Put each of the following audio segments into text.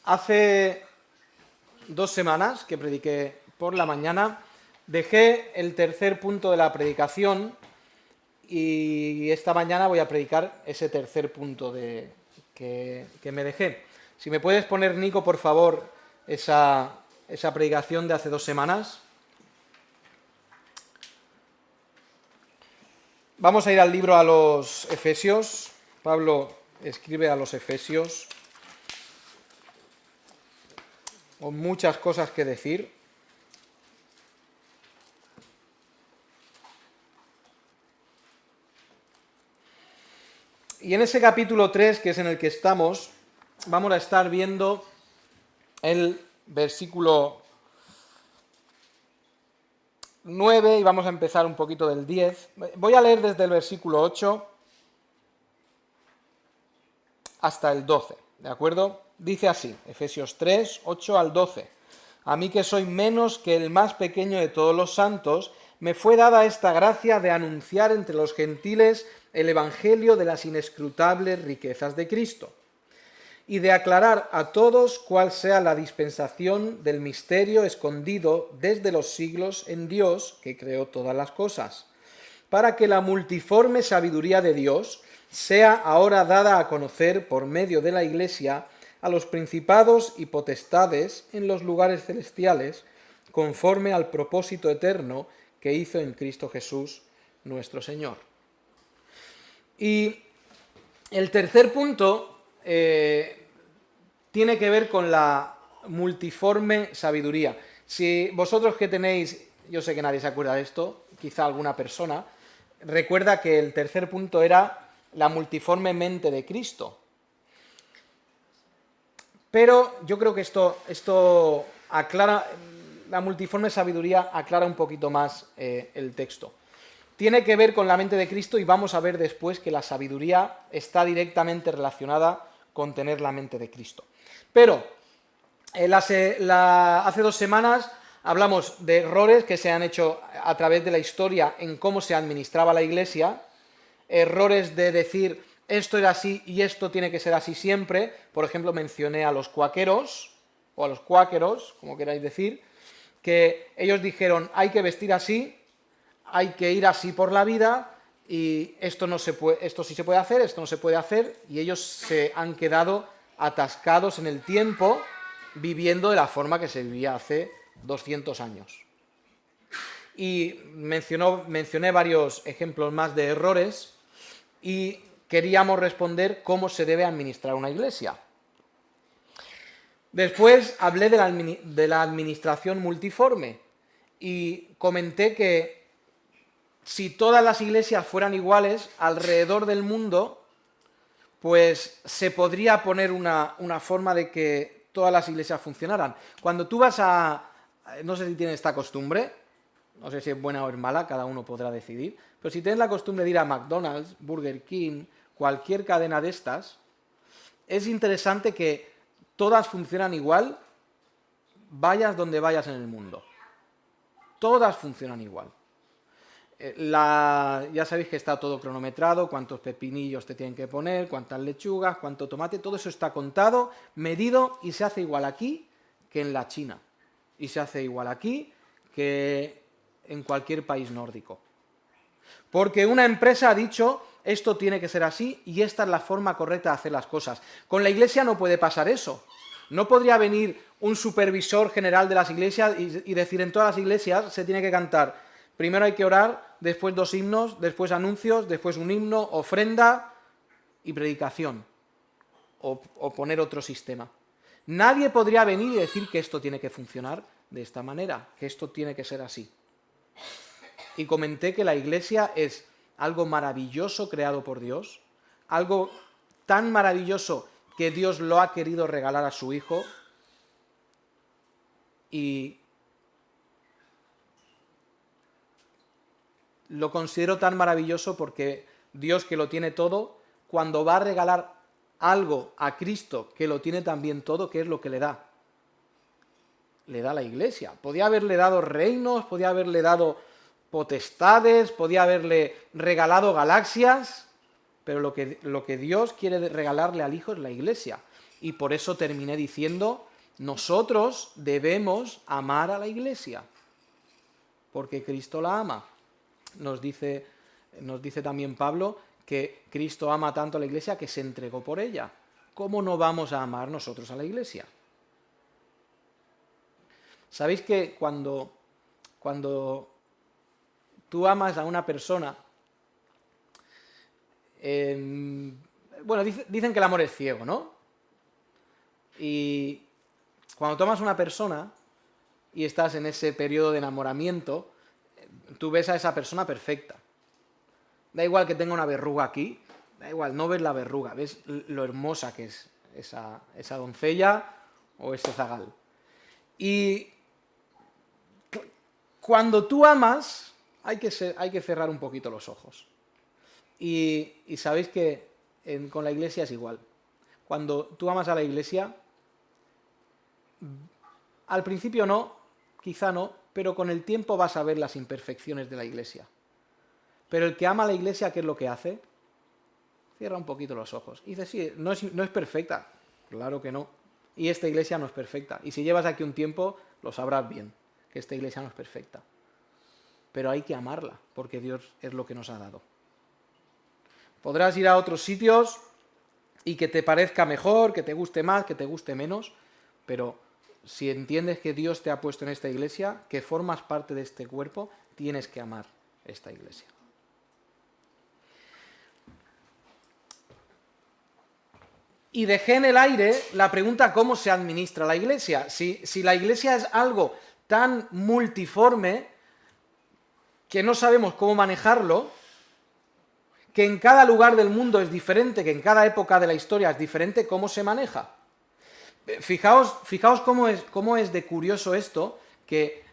Hace 2 semanas que prediqué por la mañana, dejé el tercer punto de la predicación y esta mañana voy a predicar ese tercer punto que me dejé. Si me puedes poner, Nico, por favor, esa predicación de hace 2 semanas. Vamos a ir al libro a los Efesios. Pablo escribe a los Efesios con muchas cosas que decir. Y en ese capítulo 3, que es en el que estamos, vamos a estar viendo el versículo 9 y vamos a empezar un poquito del 10. Voy a leer desde el versículo 8 hasta el 12, ¿de acuerdo? Dice así, Efesios 3, 8 al 12. A mí que soy menos que el más pequeño de todos los santos, me fue dada esta gracia de anunciar entre los gentiles el evangelio de las inescrutables riquezas de Cristo, y de aclarar a todos cuál sea la dispensación del misterio escondido desde los siglos en Dios, que creó todas las cosas, para que la multiforme sabiduría de Dios sea ahora dada a conocer por medio de la Iglesia a los principados y potestades en los lugares celestiales, conforme al propósito eterno que hizo en Cristo Jesús, nuestro Señor. Y el tercer punto tiene que ver con la multiforme sabiduría. Si vosotros que tenéis, yo sé que nadie se acuerda de esto, quizá alguna persona, recuerda que el tercer punto era la multiforme mente de Cristo. Pero yo creo que esto aclara, la multiforme sabiduría aclara un poquito más el texto. Tiene que ver con la mente de Cristo y vamos a ver después que la sabiduría está directamente relacionada con tener la mente de Cristo. Pero hace 2 semanas hablamos de errores que se han hecho a través de la historia en cómo se administraba la Iglesia, errores de decir esto era así y esto tiene que ser así siempre. Por ejemplo, mencioné a los cuáqueros, o a los cuáqueros, como queráis decir, que ellos dijeron hay que vestir así, hay que ir así por la vida y esto sí se puede hacer, esto no se puede hacer, y ellos se han quedado atascados en el tiempo viviendo de la forma que se vivía hace 200 años. Y mencioné varios ejemplos más de errores y queríamos responder cómo se debe administrar una iglesia. Después hablé de la administración multiforme y comenté que si todas las iglesias fueran iguales alrededor del mundo, pues se podría poner una forma de que todas las iglesias funcionaran. Cuando tú vas no sé si tienes esta costumbre, no sé si es buena o es mala, cada uno podrá decidir, pero si tienes la costumbre de ir a McDonald's, Burger King, cualquier cadena de estas, es interesante que todas funcionan igual, vayas donde vayas en el mundo. Todas funcionan igual. Ya sabéis que está todo cronometrado, cuántos pepinillos te tienen que poner, cuántas lechugas, cuánto tomate, todo eso está contado, medido y se hace igual aquí que en la China. Y se hace igual aquí que en cualquier país nórdico. Porque una empresa ha dicho esto tiene que ser así y esta es la forma correcta de hacer las cosas. Con la iglesia no puede pasar eso. No podría venir un supervisor general de las iglesias y decir en todas las iglesias se tiene que cantar. Primero hay que orar, después 2 himnos, después anuncios, después un himno, ofrenda y predicación. O poner otro sistema. Nadie podría venir y decir que esto tiene que funcionar de esta manera, que esto tiene que ser así. Y comenté que la iglesia es algo maravilloso creado por Dios, algo tan maravilloso que Dios lo ha querido regalar a su Hijo, y lo considero tan maravilloso porque Dios, que lo tiene todo, cuando va a regalar algo a Cristo que lo tiene también todo, ¿qué es lo que le da? Le da la iglesia. Podía haberle dado reinos, podía haberle dado potestades, podía haberle regalado galaxias, pero lo que Dios quiere regalarle al Hijo es la iglesia. Y por eso terminé diciendo, nosotros debemos amar a la iglesia, porque Cristo la ama. Nos dice también Pablo que Cristo ama tanto a la iglesia que se entregó por ella. ¿Cómo no vamos a amar nosotros a la iglesia? ¿Sabéis que cuando tú amas a una persona, bueno, dicen que el amor es ciego, ¿no? Y cuando tú amas a una persona y estás en ese periodo de enamoramiento, tú ves a esa persona perfecta. Da igual que tenga una verruga aquí, da igual, no ves la verruga, ves lo hermosa que es esa doncella o ese zagal. Y cuando tú amas, hay que cerrar un poquito los ojos. Y sabéis que con la iglesia es igual. Cuando tú amas a la iglesia, al principio no, quizá no, pero con el tiempo vas a ver las imperfecciones de la iglesia. Pero el que ama a la iglesia, ¿qué es lo que hace? Cierra un poquito los ojos. Y dice, sí, no es perfecta. Claro que no. Y esta iglesia no es perfecta. Y si llevas aquí un tiempo, lo sabrás bien, que esta iglesia no es perfecta. Pero hay que amarla, porque Dios es lo que nos ha dado. Podrás ir a otros sitios y que te parezca mejor, que te guste más, que te guste menos, pero si entiendes que Dios te ha puesto en esta iglesia, que formas parte de este cuerpo, tienes que amar esta iglesia. Y dejé en el aire la pregunta cómo se administra la iglesia. Si la iglesia es algo tan multiforme que no sabemos cómo manejarlo, que en cada lugar del mundo es diferente, que en cada época de la historia es diferente, ¿cómo se maneja? Fijaos cómo es de curioso esto, que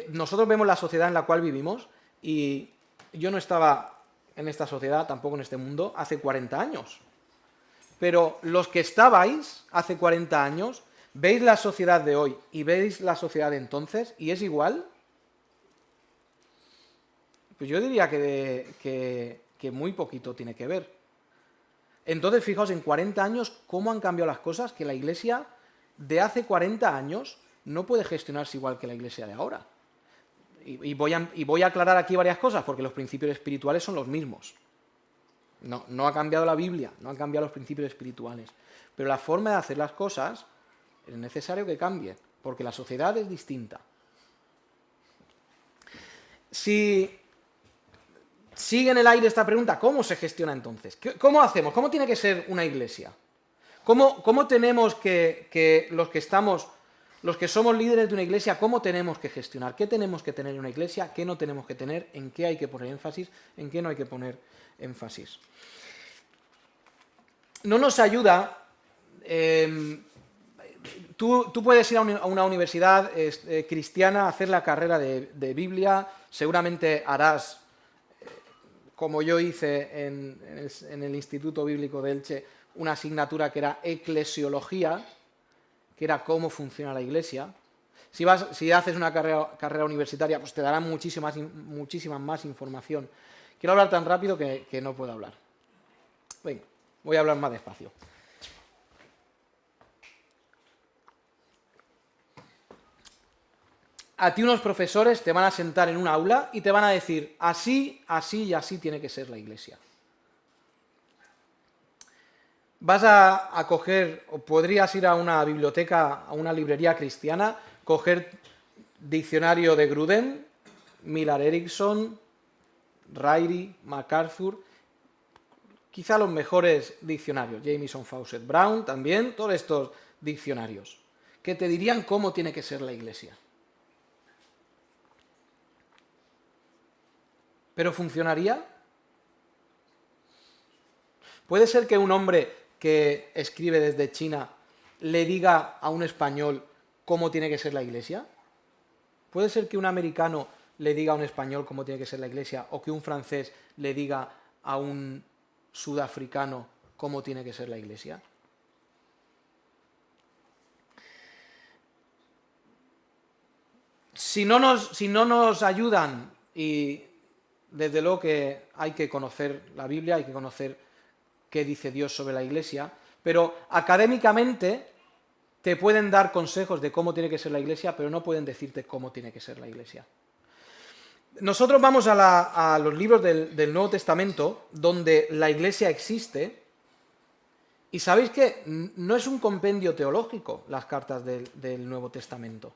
nosotros vemos la sociedad en la cual vivimos, y yo no estaba en esta sociedad, tampoco en este mundo, hace 40 años. Pero los que estabais hace 40 años, veis la sociedad de hoy y veis la sociedad de entonces, y es igual. Pues yo diría que muy poquito tiene que ver. Entonces, fijaos, en 40 años, ¿cómo han cambiado las cosas? Que la iglesia de hace 40 años no puede gestionarse igual que la iglesia de ahora. Y voy a aclarar aquí varias cosas, porque los principios espirituales son los mismos. No ha cambiado la Biblia, no han cambiado los principios espirituales. Pero la forma de hacer las cosas es necesario que cambie, porque la sociedad es distinta. Si sigue en el aire esta pregunta, ¿cómo se gestiona entonces? ¿Cómo hacemos? ¿Cómo tiene que ser una iglesia? ¿Cómo tenemos que los que somos líderes de una iglesia, cómo tenemos que gestionar? ¿Qué tenemos que tener en una iglesia? ¿Qué no tenemos que tener? ¿En qué hay que poner énfasis? ¿En qué no hay que poner énfasis? No nos ayuda. Tú puedes ir a una universidad cristiana a hacer la carrera de Biblia, seguramente harás, como yo hice en el Instituto Bíblico de Elche, una asignatura que era eclesiología, que era cómo funciona la iglesia. Si haces una carrera universitaria, pues te darán muchísima más información. Quiero hablar tan rápido que no puedo hablar. Venga, voy a hablar más despacio. A ti unos profesores te van a sentar en un aula y te van a decir así, así y así tiene que ser la iglesia. Vas a coger, o podrías ir a una biblioteca, a una librería cristiana, coger diccionario de Gruden, Millar Erickson, Ryrie, MacArthur, quizá los mejores diccionarios, Jamieson, Fawcett, Brown también, todos estos diccionarios, que te dirían cómo tiene que ser la iglesia. ¿Pero funcionaría? ¿Puede ser que un hombre que escribe desde China le diga a un español cómo tiene que ser la iglesia? ¿Puede ser que un americano le diga a un español cómo tiene que ser la iglesia o que un francés le diga a un sudafricano cómo tiene que ser la iglesia? Si no nos ayudan, y desde luego que hay que conocer la Biblia, hay que conocer qué dice Dios sobre la iglesia, pero académicamente te pueden dar consejos de cómo tiene que ser la iglesia, pero no pueden decirte cómo tiene que ser la iglesia. Nosotros vamos a los libros del Nuevo Testamento, donde la iglesia existe, y sabéis que no es un compendio teológico las cartas del Nuevo Testamento.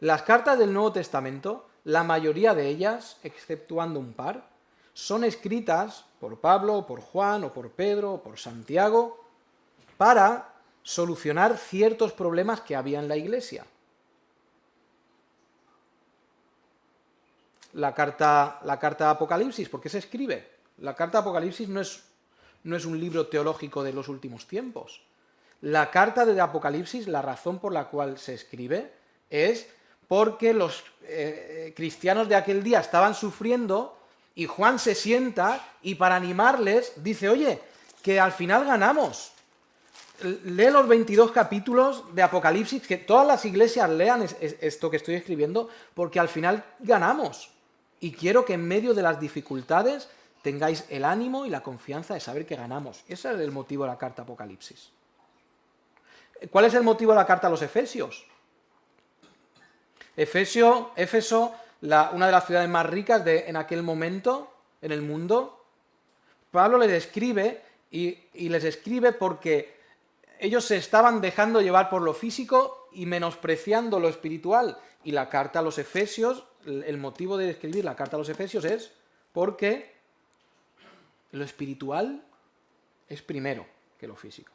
Las cartas del Nuevo Testamento, la mayoría de ellas, exceptuando un par, son escritas por Pablo, por Juan, o por Pedro, o por Santiago, para solucionar ciertos problemas que había en la iglesia. La carta de Apocalipsis, ¿por qué se escribe? La carta de Apocalipsis no es un libro teológico de los últimos tiempos. La carta de Apocalipsis, la razón por la cual se escribe es porque los cristianos de aquel día estaban sufriendo y Juan se sienta y para animarles dice, oye, que al final ganamos. Lee los 22 capítulos de Apocalipsis, que todas las iglesias lean esto que estoy escribiendo, porque al final ganamos. Y quiero que en medio de las dificultades tengáis el ánimo y la confianza de saber que ganamos. Ese es el motivo de la carta Apocalipsis. ¿Cuál es el motivo de la carta a los Efesios? Éfeso, una de las ciudades más ricas en aquel momento en el mundo. Pablo les escribe y les escribe porque ellos se estaban dejando llevar por lo físico y menospreciando lo espiritual. Y la carta a los Efesios, el motivo de escribir la carta a los Efesios es porque lo espiritual es primero que lo físico.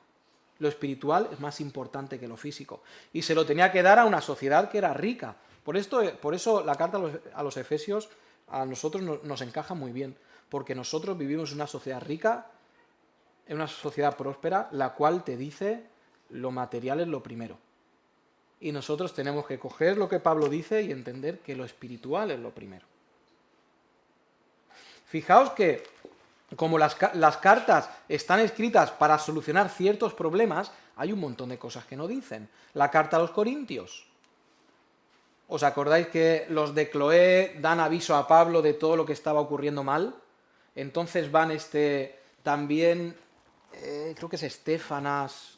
Lo espiritual es más importante que lo físico. Y se lo tenía que dar a una sociedad que era rica. Por eso la carta a los Efesios a nosotros nos encaja muy bien. Porque nosotros vivimos en una sociedad rica, en una sociedad próspera, la cual te dice lo material es lo primero. Y nosotros tenemos que coger lo que Pablo dice y entender que lo espiritual es lo primero. Fijaos que como las cartas están escritas para solucionar ciertos problemas, hay un montón de cosas que no dicen. La carta a los Corintios. ¿Os acordáis que los de Cloé dan aviso a Pablo de todo lo que estaba ocurriendo mal? Entonces van también, creo que es Estefanas,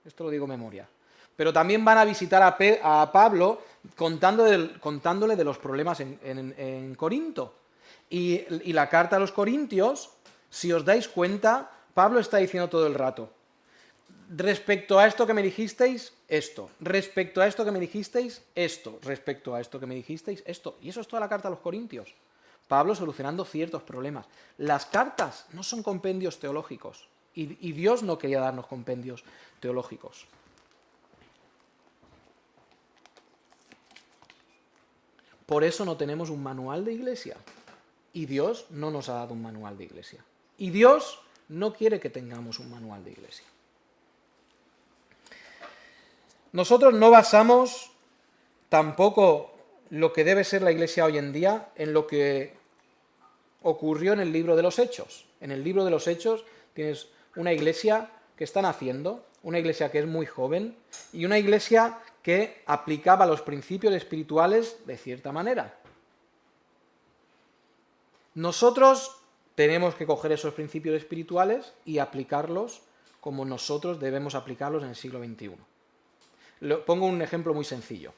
esto lo digo de memoria, pero también van a visitar a Pablo contándole de los problemas en Corinto. Y la carta a los Corintios, si os dais cuenta, Pablo está diciendo todo el rato, respecto a esto que me dijisteis, esto, respecto a esto que me dijisteis, esto, respecto a esto que me dijisteis, esto. Y eso es toda la carta a los Corintios. Pablo solucionando ciertos problemas. Las cartas no son compendios teológicos y Dios no quería darnos compendios teológicos. Por eso no tenemos un manual de iglesia. Y Dios no nos ha dado un manual de iglesia. Y Dios no quiere que tengamos un manual de iglesia. Nosotros no basamos tampoco lo que debe ser la iglesia hoy en día en lo que ocurrió en el libro de los Hechos. En el libro de los Hechos tienes una iglesia que está naciendo, una iglesia que es muy joven y una iglesia que aplicaba los principios espirituales de cierta manera. Nosotros tenemos que coger esos principios espirituales y aplicarlos como nosotros debemos aplicarlos en el siglo XXI. Pongo un ejemplo muy sencillo.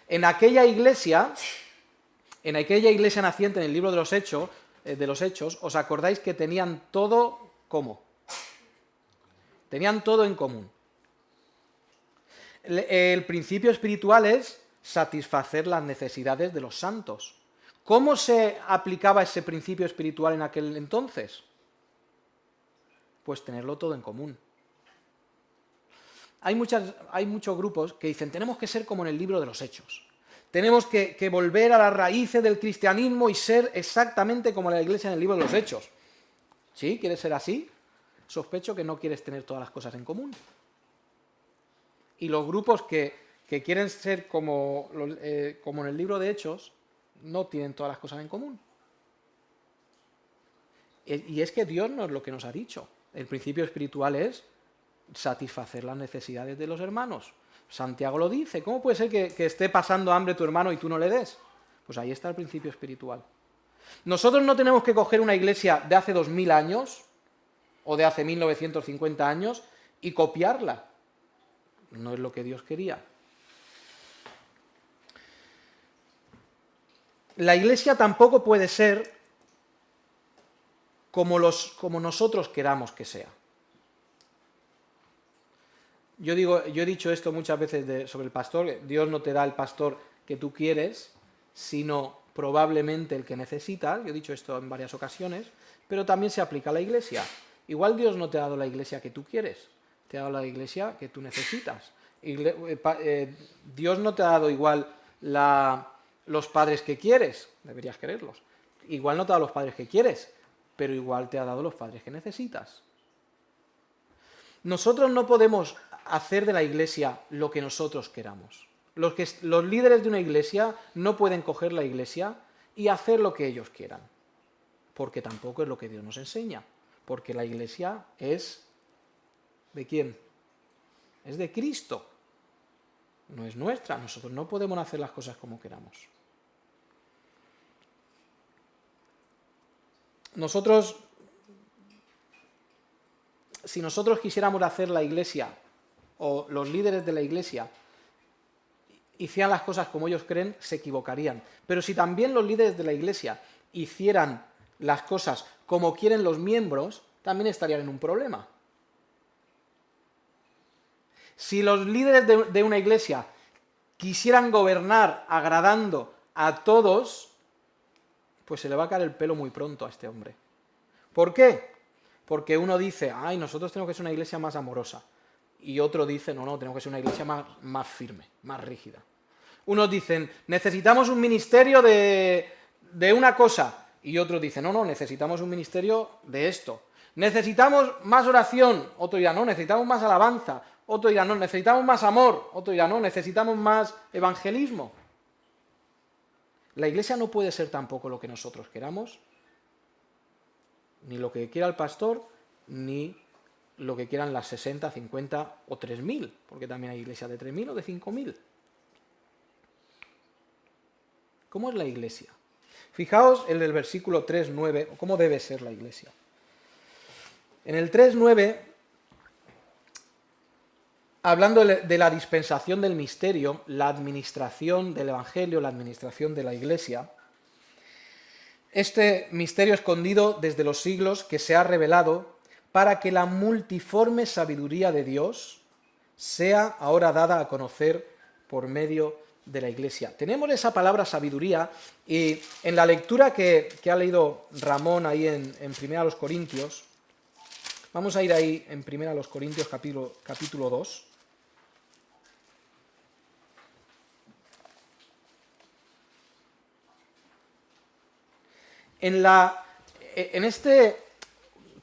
En aquella iglesia naciente en el libro de los Hechos, ¿os acordáis que tenían todo cómo? Tenían todo en común. El principio espiritual es satisfacer las necesidades de los santos. ¿Cómo se aplicaba ese principio espiritual en aquel entonces? Pues tenerlo todo en común. Hay muchos grupos que dicen, tenemos que ser como en el libro de los Hechos. Tenemos que volver a las raíces del cristianismo y ser exactamente como la iglesia en el libro de los Hechos. ¿Sí? ¿Quieres ser así? Sospecho que no quieres tener todas las cosas en común. Y los grupos que quieren ser como en el libro de Hechos no tienen todas las cosas en común. Y es que Dios no es lo que nos ha dicho. El principio espiritual es satisfacer las necesidades de los hermanos. Santiago lo dice. ¿Cómo puede ser que esté pasando hambre tu hermano y tú no le des? Pues ahí está el principio espiritual. Nosotros no tenemos que coger una iglesia de hace 2000 años o de hace 1950 años y copiarla. No es lo que Dios quería. La Iglesia tampoco puede ser como nosotros queramos que sea. Yo he dicho esto muchas veces sobre el pastor. Dios no te da el pastor que tú quieres, sino probablemente el que necesitas. Yo he dicho esto en varias ocasiones, pero también se aplica a la Iglesia. Igual Dios no te ha dado la Iglesia que tú quieres, te ha dado la Iglesia que tú necesitas. Dios no te ha dado igual los padres que quieres, deberías quererlos. Igual no te ha dado los padres que quieres, pero igual te ha dado los padres que necesitas. Nosotros no podemos hacer de la Iglesia lo que nosotros queramos. Los líderes de una Iglesia no pueden coger la Iglesia y hacer lo que ellos quieran, porque tampoco es lo que Dios nos enseña, porque la Iglesia es ¿de quién? Es de Cristo, no es nuestra. Nosotros no podemos hacer las cosas como queramos. Si nosotros quisiéramos hacer la Iglesia, o los líderes de la Iglesia hicieran las cosas como ellos creen, se equivocarían. Pero si también los líderes de la Iglesia hicieran las cosas como quieren los miembros, también estarían en un problema. Si los líderes de una Iglesia quisieran gobernar agradando a todos, pues se le va a caer el pelo muy pronto a este hombre. ¿Por qué? Porque uno dice, nosotros tenemos que ser una Iglesia más amorosa. Y otro dice, no, tenemos que ser una Iglesia más firme, más rígida. Unos dicen, necesitamos un ministerio de una cosa. Y otros dicen, no, necesitamos un ministerio de esto. Necesitamos más oración. Otro dirá, no, necesitamos más alabanza. Otro dirá, no, necesitamos más amor. Otro dirá, no, necesitamos más evangelismo. La Iglesia no puede ser tampoco lo que nosotros queramos, ni lo que quiera el pastor, ni lo que quieran las 60, 50 o 3.000, porque también hay iglesias de 3.000 o de 5.000. ¿Cómo es la Iglesia? Fijaos en el versículo 3.9, cómo debe ser la Iglesia. En el 3.9, hablando de la dispensación del misterio, la administración del Evangelio, la administración de la Iglesia, este misterio escondido desde los siglos que se ha revelado para que la multiforme sabiduría de Dios sea ahora dada a conocer por medio de la Iglesia. Tenemos esa palabra sabiduría y en la lectura que ha leído Ramón ahí en 1 Corintios, vamos a ir ahí en 1 Corintios capítulo 2. En este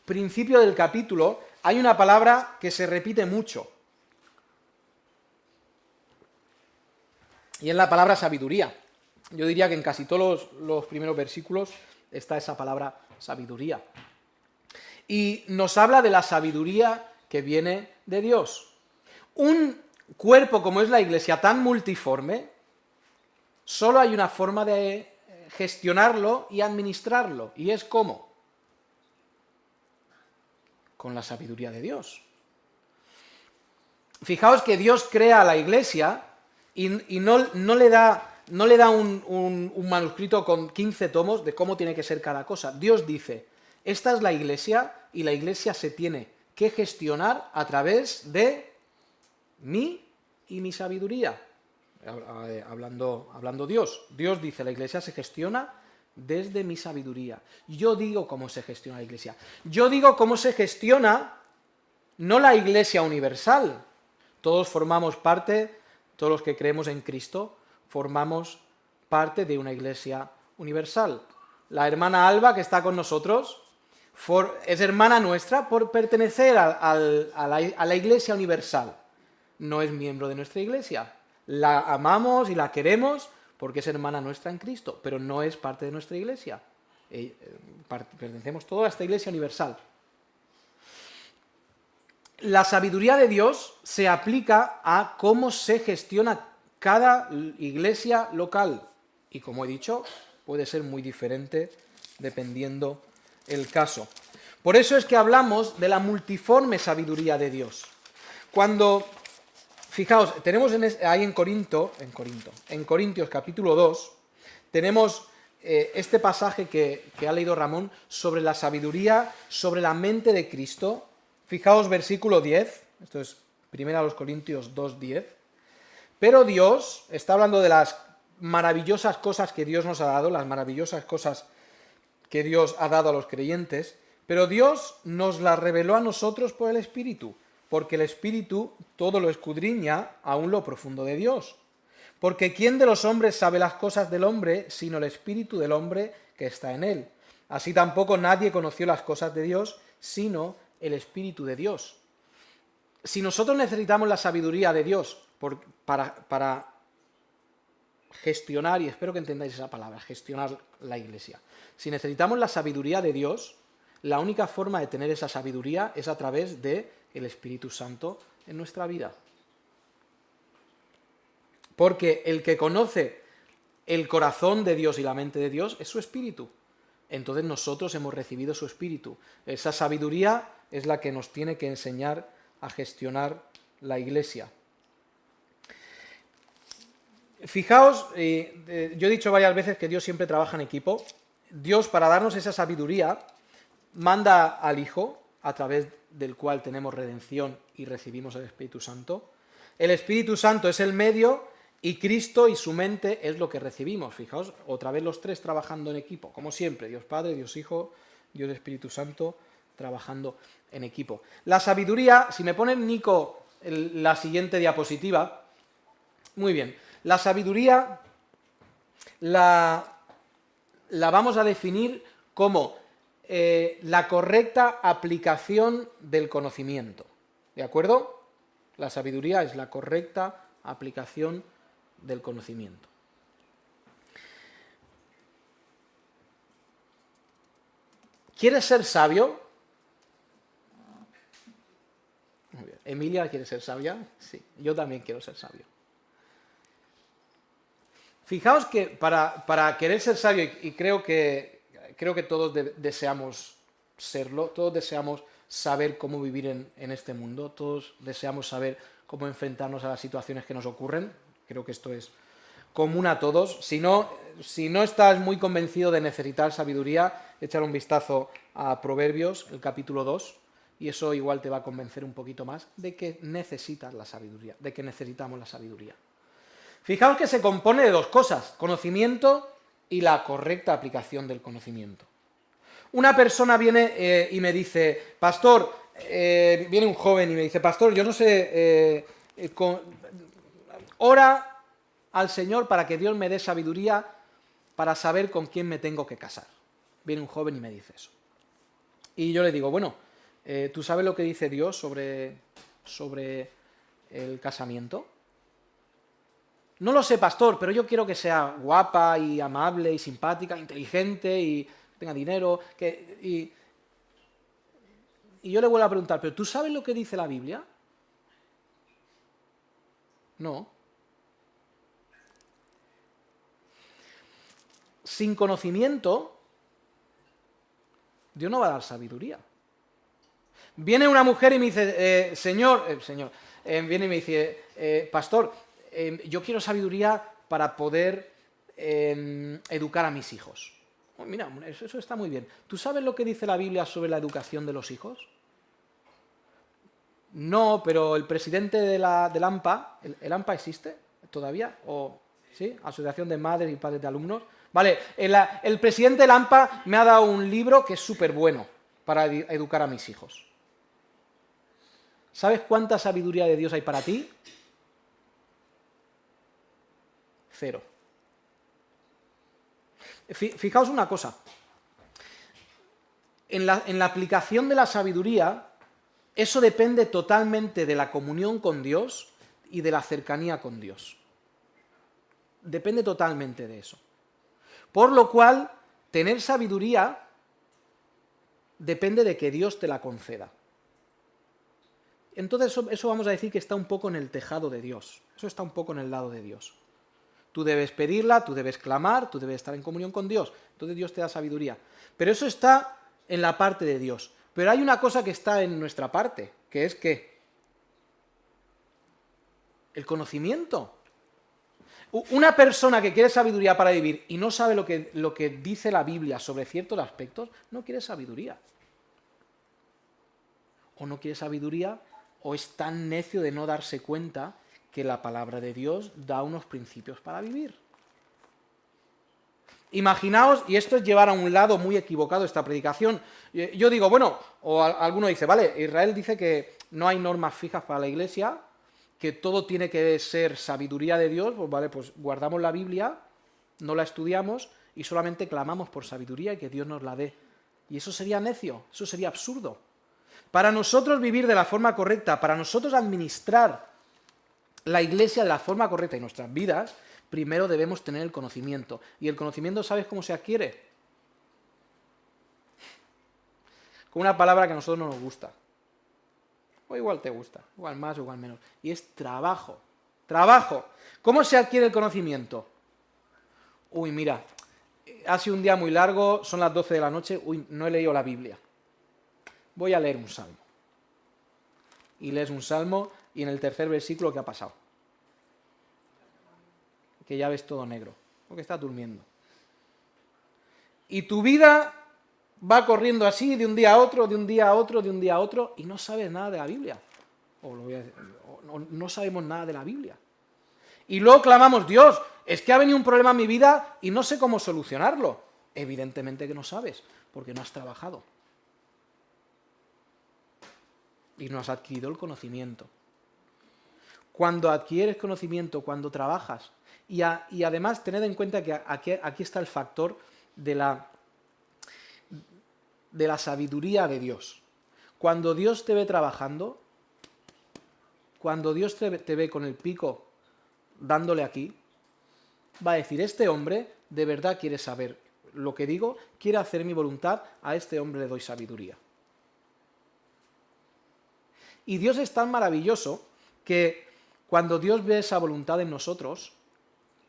principio del capítulo hay una palabra que se repite mucho. Y es la palabra sabiduría. Yo diría que en casi todos los primeros versículos está esa palabra sabiduría. Y nos habla de la sabiduría que viene de Dios. Un cuerpo como es la Iglesia, tan multiforme, solo hay una forma de gestionarlo y administrarlo. ¿Y es cómo? Con la sabiduría de Dios. Fijaos que Dios crea a la Iglesia y no le da un manuscrito con 15 tomos de cómo tiene que ser cada cosa. Dios dice, esta es la Iglesia y la Iglesia se tiene que gestionar a través de mí y mi sabiduría. Hablando Dios. Dios dice, la Iglesia se gestiona desde mi sabiduría. Yo digo cómo se gestiona la Iglesia. Yo digo cómo se gestiona no la Iglesia universal. Todos formamos parte, todos los que creemos en Cristo, formamos parte de una Iglesia universal. La hermana Alba, que está con nosotros, es hermana nuestra por pertenecer a la Iglesia universal. No es miembro de nuestra Iglesia. La amamos y la queremos porque es hermana nuestra en Cristo, pero no es parte de nuestra Iglesia. Pertenecemos todos a esta Iglesia universal. La sabiduría de Dios se aplica a cómo se gestiona cada iglesia local. Y como he dicho, puede ser muy diferente dependiendo el caso. Por eso es que hablamos de la multiforme sabiduría de Dios. Cuando, fijaos, tenemos ahí en Corintios capítulo 2, tenemos este pasaje que ha leído Ramón sobre la sabiduría, sobre la mente de Cristo. Fijaos versículo 10, esto es 1 Corintios 2:10. Pero Dios, está hablando de las maravillosas cosas que Dios nos ha dado, las maravillosas cosas que Dios ha dado a los creyentes, pero Dios nos las reveló a nosotros por el Espíritu, porque el Espíritu todo lo escudriña, aún lo profundo de Dios. Porque ¿quién de los hombres sabe las cosas del hombre, sino el Espíritu del hombre que está en él? Así tampoco nadie conoció las cosas de Dios, sino el Espíritu de Dios. Si nosotros necesitamos la sabiduría de Dios para gestionar, y espero que entendáis esa palabra, gestionar la Iglesia. Si necesitamos la sabiduría de Dios, la única forma de tener esa sabiduría es a través del Espíritu Santo en nuestra vida. Porque el que conoce el corazón de Dios y la mente de Dios es su Espíritu. Entonces nosotros hemos recibido su Espíritu. Esa sabiduría es la que nos tiene que enseñar a gestionar la Iglesia. Fijaos, yo he dicho varias veces que Dios siempre trabaja en equipo. Dios, para darnos esa sabiduría, manda al Hijo, a través del cual tenemos redención y recibimos el Espíritu Santo. El Espíritu Santo es el medio y Cristo y su mente es lo que recibimos. Fijaos, otra vez los tres trabajando en equipo, como siempre, Dios Padre, Dios Hijo, Dios Espíritu Santo, trabajando en equipo. La sabiduría, si me ponen, Nico, la siguiente diapositiva, muy bien. La sabiduría la vamos a definir como la correcta aplicación del conocimiento. ¿De acuerdo? La sabiduría es la correcta aplicación del conocimiento. ¿Quieres ser sabio? Muy bien. ¿Emilia quiere ser sabia? Sí, yo también quiero ser sabio. Fijaos que para querer ser sabio, y creo que todos deseamos serlo, todos deseamos saber cómo vivir en este mundo, todos deseamos saber cómo enfrentarnos a las situaciones que nos ocurren, creo que esto es común a todos. Si no estás muy convencido de necesitar sabiduría, echar un vistazo a Proverbios, el capítulo 2, y eso igual te va a convencer un poquito más de que necesitas la sabiduría, de que necesitamos la sabiduría. Fijaos que se compone de dos cosas, conocimiento y la correcta aplicación del conocimiento. Una persona viene y me dice, pastor, viene un joven y me dice, pastor, yo no sé, ora al Señor para que Dios me dé sabiduría para saber con quién me tengo que casar. Viene un joven y me dice eso. Y yo le digo, bueno, ¿tú sabes lo que dice Dios sobre el casamiento? No lo sé, pastor, pero yo quiero que sea guapa y amable y simpática, inteligente y tenga dinero. Y yo le vuelvo a preguntar, ¿pero tú sabes lo que dice la Biblia? No. Sin conocimiento, Dios no va a dar sabiduría. Viene una mujer y me dice, viene y me dice, pastor, yo quiero sabiduría para poder educar a mis hijos. Oh, mira, eso está muy bien. ¿Tú sabes lo que dice la Biblia sobre la educación de los hijos? No, pero el presidente del AMPA, ¿el AMPA existe todavía? ¿Sí? Asociación de Madres y Padres de Alumnos. Vale, el presidente del AMPA me ha dado un libro que es súper bueno para educar a mis hijos. ¿Sabes cuánta sabiduría de Dios hay para ti? 0. Fijaos una cosa. En la aplicación de la sabiduría, eso depende totalmente de la comunión con Dios y de la cercanía con Dios. Depende totalmente de eso. Por lo cual, tener sabiduría depende de que Dios te la conceda. Entonces eso vamos a decir que está un poco en el tejado de Dios. Eso está un poco en el lado de Dios. Tú debes pedirla, tú debes clamar, tú debes estar en comunión con Dios. Entonces Dios te da sabiduría. Pero eso está en la parte de Dios. Pero hay una cosa que está en nuestra parte, que es ¿qué? El conocimiento. Una persona que quiere sabiduría para vivir y no sabe lo que dice la Biblia sobre ciertos aspectos, no quiere sabiduría. O no quiere sabiduría, o es tan necio de no darse cuenta que la palabra de Dios da unos principios para vivir. Imaginaos, y esto es llevar a un lado muy equivocado esta predicación, yo digo, bueno, o alguno dice, vale, Israel dice que no hay normas fijas para la Iglesia, que todo tiene que ser sabiduría de Dios, pues vale, pues guardamos la Biblia, no la estudiamos y solamente clamamos por sabiduría y que Dios nos la dé. Y eso sería necio, eso sería absurdo. Para nosotros vivir de la forma correcta, para nosotros administrar la Iglesia de la forma correcta y nuestras vidas, primero debemos tener el conocimiento. ¿Y el conocimiento sabes cómo se adquiere? Con una palabra que a nosotros no nos gusta. O igual te gusta, igual más o igual menos. Y es trabajo. Trabajo. ¿Cómo se adquiere el conocimiento? Uy, mira, ha sido un día muy largo, son las 12 de la noche, uy, no he leído la Biblia. Voy a leer un salmo. Y lees un salmo y en el tercer versículo, ¿qué ha pasado? Que ya ves todo negro, porque estás durmiendo. Y tu vida va corriendo así de un día a otro, de un día a otro, de un día a otro, y no sabes nada de la Biblia. O no sabemos nada de la Biblia. Y luego clamamos, Dios, es que ha venido un problema en mi vida y no sé cómo solucionarlo. Evidentemente que no sabes, porque no has trabajado. Y no has adquirido el conocimiento. Cuando adquieres conocimiento, cuando trabajas, y además tened en cuenta que aquí está el factor de la sabiduría de Dios. Cuando Dios te ve trabajando, cuando Dios te ve con el pico dándole aquí, va a decir, este hombre de verdad quiere saber lo que digo, quiere hacer mi voluntad, a este hombre le doy sabiduría. Y Dios es tan maravilloso que cuando Dios ve esa voluntad en nosotros,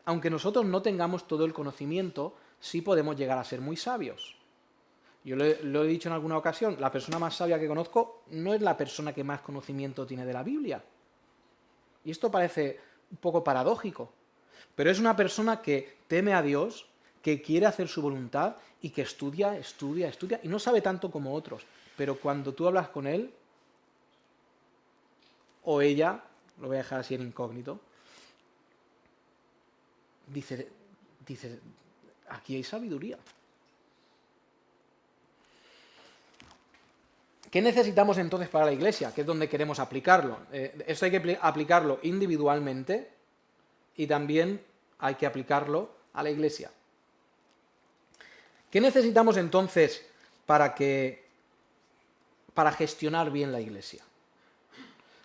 aunque nosotros no tengamos todo el conocimiento, sí podemos llegar a ser muy sabios. Yo lo he dicho en alguna ocasión, la persona más sabia que conozco no es la persona que más conocimiento tiene de la Biblia. Y esto parece un poco paradójico, pero es una persona que teme a Dios, que quiere hacer su voluntad y que estudia, y no sabe tanto como otros. Pero cuando tú hablas con él, o ella, lo voy a dejar así en incógnito, dice, aquí hay sabiduría. ¿Qué necesitamos entonces para la Iglesia? Que es donde queremos aplicarlo. Esto hay que aplicarlo individualmente y también hay que aplicarlo a la Iglesia. ¿Qué necesitamos entonces para gestionar bien la Iglesia?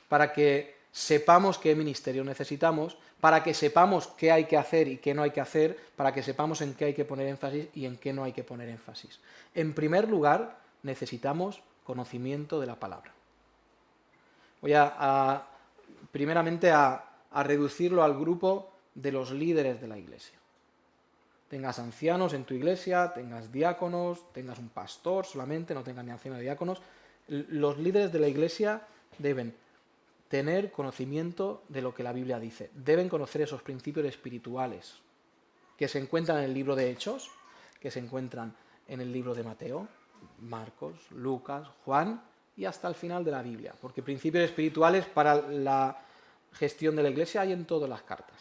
Para que sepamos qué ministerio necesitamos, para que sepamos qué hay que hacer y qué no hay que hacer, para que sepamos en qué hay que poner énfasis y en qué no hay que poner énfasis. En primer lugar, necesitamos conocimiento de la palabra. Voy primeramente a reducirlo al grupo de los líderes de la Iglesia. Tengas ancianos en tu iglesia, tengas diáconos, tengas un pastor solamente, no tengas ni ancianos ni diáconos. Los líderes de la Iglesia deben tener conocimiento de lo que la Biblia dice. Deben conocer esos principios espirituales que se encuentran en el libro de Hechos, que se encuentran en el libro de Mateo, Marcos, Lucas, Juan y hasta el final de la Biblia. Porque principios espirituales para la gestión de la Iglesia hay en todas las cartas.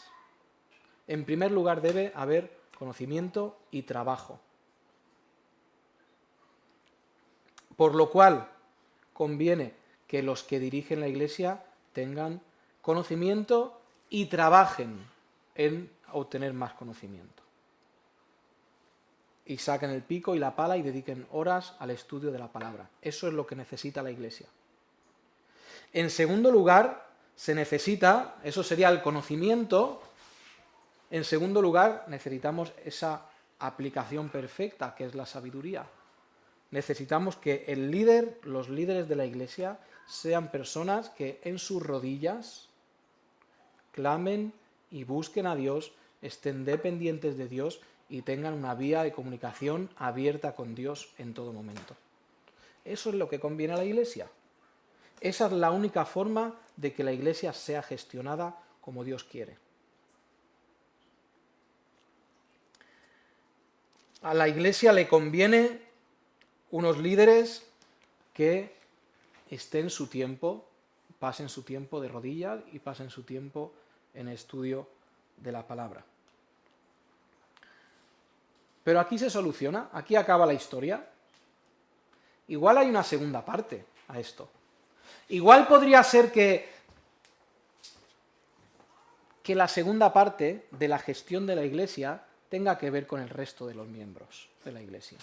En primer lugar debe haber conocimiento y trabajo. Por lo cual conviene que los que dirigen la Iglesia tengan conocimiento y trabajen en obtener más conocimiento. Y saquen el pico y la pala y dediquen horas al estudio de la palabra. Eso es lo que necesita la Iglesia. En segundo lugar, se necesita, eso sería el conocimiento. En segundo lugar, necesitamos esa aplicación perfecta que es la sabiduría. Necesitamos que el líder, los líderes de la Iglesia, sean personas que en sus rodillas clamen y busquen a Dios, estén dependientes de Dios y tengan una vía de comunicación abierta con Dios en todo momento. Eso es lo que conviene a la Iglesia. Esa es la única forma de que la Iglesia sea gestionada como Dios quiere. A la Iglesia le conviene unos líderes que estén su tiempo, pasen su tiempo de rodillas y pasen su tiempo en estudio de la palabra. Pero aquí se soluciona, aquí acaba la historia. Igual hay una segunda parte a esto. Igual podría ser que la segunda parte de la gestión de la Iglesia tenga que ver con el resto de los miembros de la Iglesia.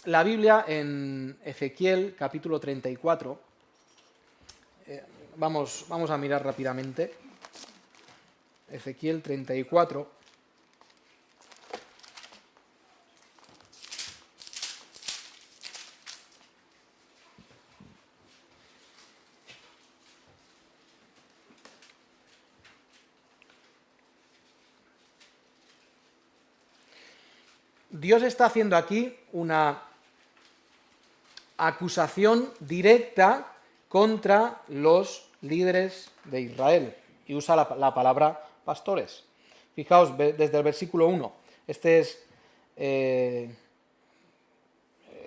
La Biblia en Ezequiel capítulo 34, vamos a mirar rápidamente, Ezequiel 34, Dios está haciendo aquí una acusación directa contra los líderes de Israel y usa la palabra pastores. Fijaos, desde el versículo 1, este es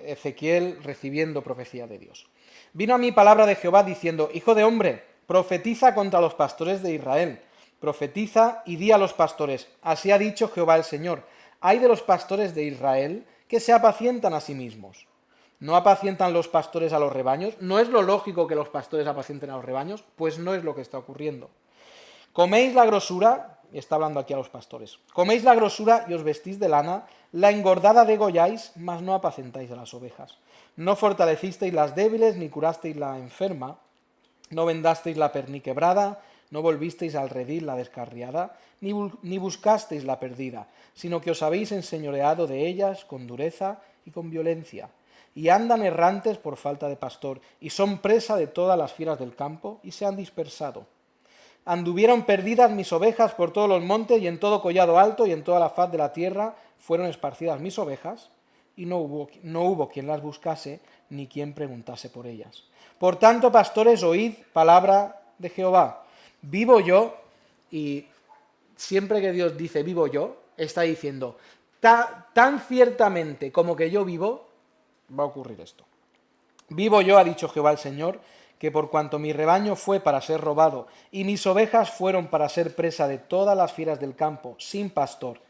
Ezequiel recibiendo profecía de Dios. Vino a mí palabra de Jehová diciendo: Hijo de hombre, profetiza contra los pastores de Israel, profetiza y di a los pastores: así ha dicho Jehová el Señor, hay de los pastores de Israel que se apacientan a sí mismos. ¿No apacientan los pastores a los rebaños? ¿No es lo lógico que los pastores apacienten a los rebaños? Pues no es lo que está ocurriendo. Coméis la grosura, y está hablando aquí a los pastores, coméis la grosura y os vestís de lana, la engordada degolláis, mas no apacentáis a las ovejas. No fortalecisteis las débiles, ni curasteis la enferma, no vendasteis la perniquebrada, no volvisteis al redil la descarriada, ni buscasteis la perdida, sino que os habéis enseñoreado de ellas con dureza y con violencia. Y andan errantes por falta de pastor, y son presa de todas las fieras del campo, y se han dispersado. Anduvieron perdidas mis ovejas por todos los montes, y en todo collado alto, y en toda la faz de la tierra fueron esparcidas mis ovejas, y no hubo quien las buscase, ni quien preguntase por ellas. Por tanto, pastores, oíd palabra de Jehová. Vivo yo, y siempre que Dios dice vivo yo, está diciendo, tan ciertamente como que yo vivo, va a ocurrir esto. Vivo yo, ha dicho Jehová el Señor, que por cuanto mi rebaño fue para ser robado, y mis ovejas fueron para ser presa de todas las fieras del campo, sin pastor,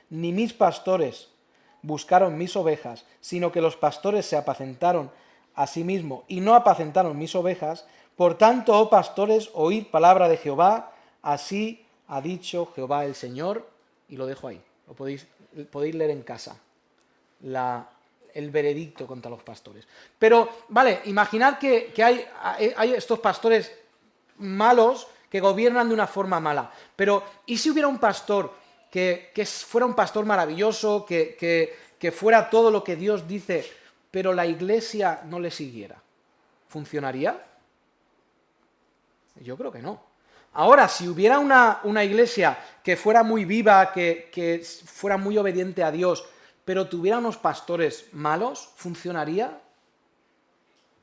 ni mis pastores buscaron mis ovejas, sino que los pastores se apacentaron a sí mismos y no apacentaron mis ovejas, por tanto, oh pastores, oíd palabra de Jehová, así ha dicho Jehová el Señor, y lo dejo ahí, lo podéis leer en casa, el veredicto contra los pastores. Pero, vale, imaginad que hay estos pastores malos que gobiernan de una forma mala, pero ¿y si hubiera un pastor que fuera un pastor maravilloso, que fuera todo lo que Dios dice, pero la Iglesia no le siguiera? ¿Funcionaría? Yo creo que no. Ahora, si hubiera una Iglesia que fuera muy viva, que fuera muy obediente a Dios, pero tuviera unos pastores malos, ¿funcionaría?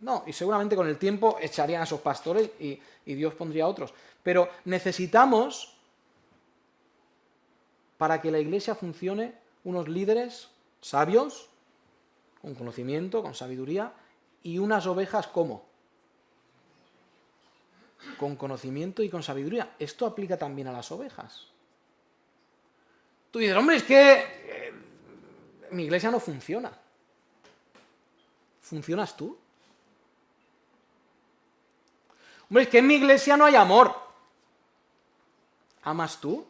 No, y seguramente con el tiempo echarían a esos pastores y Dios pondría otros. Pero necesitamos, para que la Iglesia funcione, unos líderes sabios, con conocimiento, con sabiduría, y unas ovejas ¿cómo? Con conocimiento y con sabiduría. Esto aplica también a las ovejas. Tú dices, hombre, es que mi iglesia no funciona. ¿Funcionas tú? Hombre, es que en mi iglesia no hay amor. ¿Amas tú?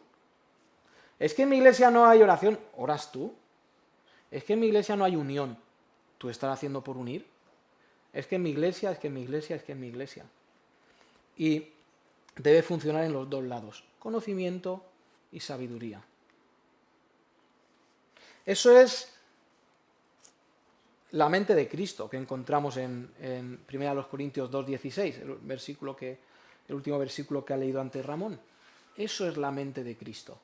Es que en mi iglesia no hay oración. ¿Oras tú? Es que en mi iglesia no hay unión. ¿Tú estás haciendo por unir? Es que en mi iglesia, es que en mi iglesia, es que en mi iglesia. Y debe funcionar en los dos lados, conocimiento y sabiduría. Eso es la mente de Cristo que encontramos en 1 Corintios 2:16, el último versículo que ha leído antes Ramón. Eso es la mente de Cristo.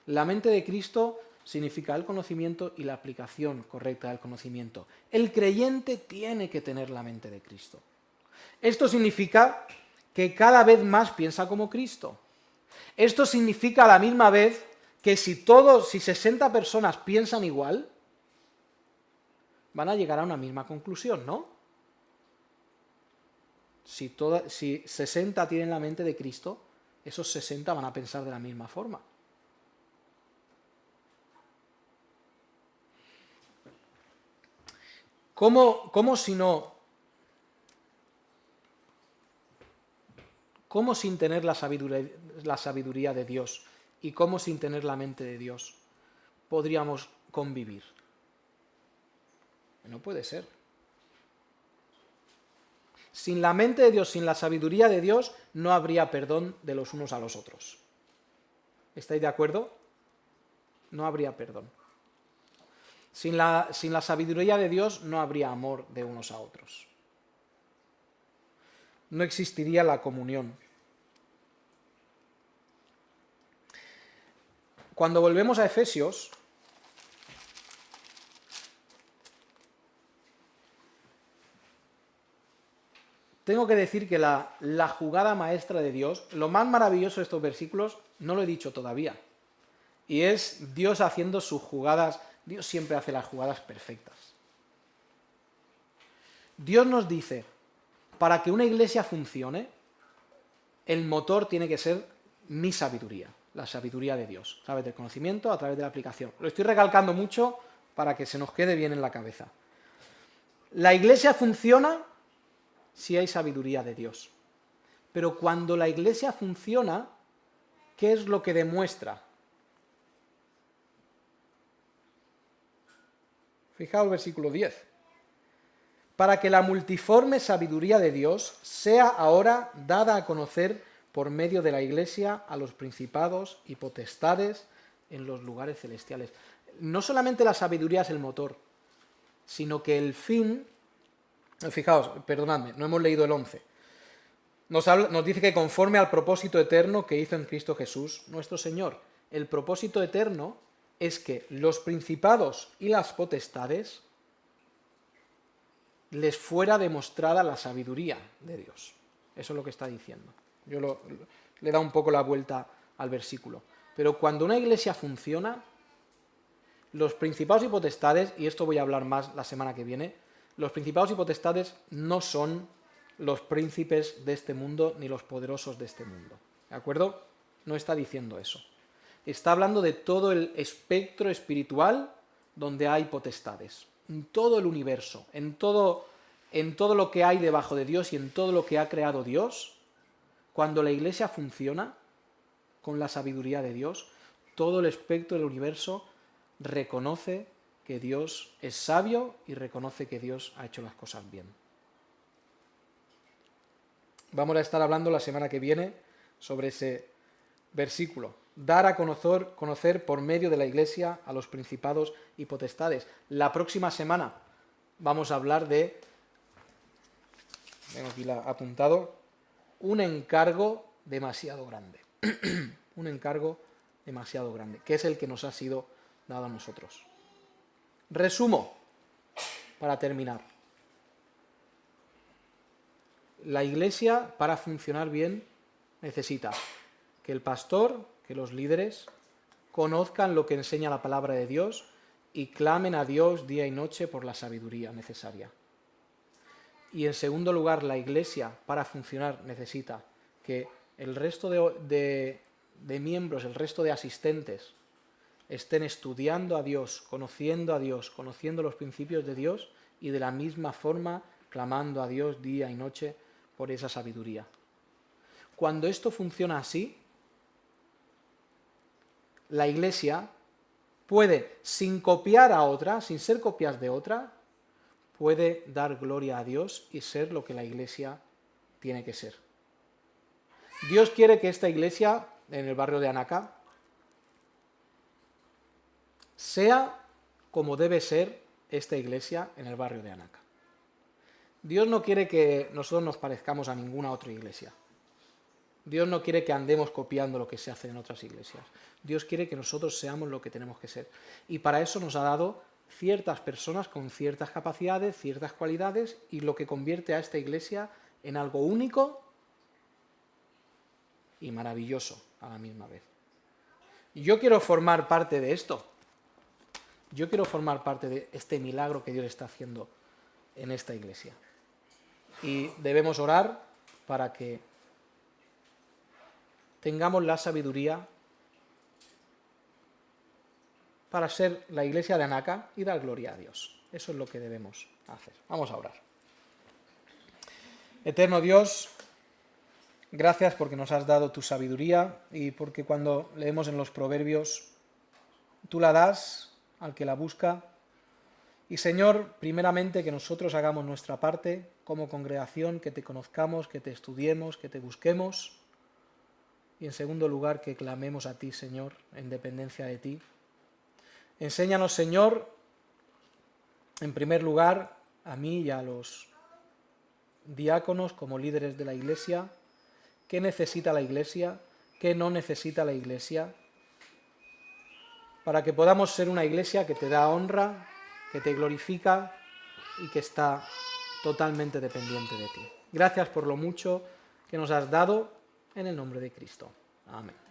La mente de Cristo significa el conocimiento y la aplicación correcta del conocimiento. El creyente tiene que tener la mente de Cristo. Esto significa que cada vez más piensa como Cristo. Esto significa a la misma vez que si 60 personas piensan igual, van a llegar a una misma conclusión, ¿no? Si 60 tienen la mente de Cristo, esos 60 van a pensar de la misma forma. ¿Cómo sin tener la sabiduría de Dios y cómo sin tener la mente de Dios podríamos convivir? No puede ser. Sin la mente de Dios, sin la sabiduría de Dios, no habría perdón de los unos a los otros. ¿Estáis de acuerdo? No habría perdón. Sin la sabiduría de Dios no habría amor de unos a otros. No existiría la comunión. Cuando volvemos a Efesios, tengo que decir que la jugada maestra de Dios, lo más maravilloso de estos versículos, no lo he dicho todavía, y es Dios haciendo sus jugadas. Dios siempre hace las jugadas perfectas. Dios nos dice, para que una iglesia funcione, el motor tiene que ser mi sabiduría, la sabiduría de Dios, a través del conocimiento, a través de la aplicación. Lo estoy recalcando mucho para que se nos quede bien en la cabeza. La iglesia funciona si hay sabiduría de Dios. Pero cuando la iglesia funciona, ¿qué es lo que demuestra? Fijaos el versículo 10. Para que la multiforme sabiduría de Dios sea ahora dada a conocer por medio de la iglesia a los principados y potestades en los lugares celestiales. No solamente la sabiduría es el motor, sino que el fin. Fijaos, perdonadme, no hemos leído el 11. Nos dice que conforme al propósito eterno que hizo en Cristo Jesús, nuestro Señor. El propósito eterno es que los principados y las potestades les fuera demostrada la sabiduría de Dios. Eso es lo que está diciendo. Yo le he dado un poco la vuelta al versículo. Pero cuando una iglesia funciona, los principados y potestades, y esto voy a hablar más la semana que viene, los principados y potestades no son los príncipes de este mundo ni los poderosos de este mundo. ¿De acuerdo? No está diciendo eso. Está hablando de todo el espectro espiritual donde hay potestades. En todo el universo, en todo lo que hay debajo de Dios y en todo lo que ha creado Dios, cuando la iglesia funciona con la sabiduría de Dios, todo el espectro del universo reconoce que Dios es sabio y reconoce que Dios ha hecho las cosas bien. Vamos a estar hablando la semana que viene sobre ese versículo. Dar a conocer por medio de la iglesia a los principados y potestades. La próxima semana vamos a hablar de, tengo aquí apuntado, un encargo demasiado grande. Un encargo demasiado grande, que es el que nos ha sido dado a nosotros. Resumo, para terminar. La iglesia, para funcionar bien, necesita que el pastor, que los líderes, conozcan lo que enseña la palabra de Dios y clamen a Dios día y noche por la sabiduría necesaria. Y en segundo lugar, la iglesia, para funcionar, necesita que el resto de miembros, el resto de asistentes, estén estudiando a Dios, conociendo los principios de Dios y de la misma forma clamando a Dios día y noche por esa sabiduría. Cuando esto funciona así, la iglesia puede, sin copiar a otra, sin ser copias de otra, puede dar gloria a Dios y ser lo que la iglesia tiene que ser. Dios quiere que esta iglesia, en el barrio de Anaca, sea como debe ser esta iglesia en el barrio de Anaca. Dios no quiere que nosotros nos parezcamos a ninguna otra iglesia. Dios no quiere que andemos copiando lo que se hace en otras iglesias. Dios quiere que nosotros seamos lo que tenemos que ser. Y para eso nos ha dado ciertas personas con ciertas capacidades, ciertas cualidades, y lo que convierte a esta iglesia en algo único y maravilloso a la misma vez. Y yo quiero formar parte de esto. Yo quiero formar parte de este milagro que Dios está haciendo en esta iglesia. Y debemos orar para que tengamos la sabiduría para ser la iglesia de Anaca y dar gloria a Dios. Eso es lo que debemos hacer. Vamos a orar. Eterno Dios, gracias porque nos has dado tu sabiduría y porque cuando leemos en los Proverbios, tú la das al que la busca. Y Señor, primeramente que nosotros hagamos nuestra parte como congregación, que te conozcamos, que te estudiemos, que te busquemos. Y en segundo lugar, que clamemos a ti, Señor, en dependencia de ti. Enséñanos, Señor, en primer lugar, a mí y a los diáconos como líderes de la Iglesia, qué necesita la Iglesia, qué no necesita la Iglesia, para que podamos ser una Iglesia que te da honra, que te glorifica y que está totalmente dependiente de ti. Gracias por lo mucho que nos has dado en el nombre de Cristo. Amén.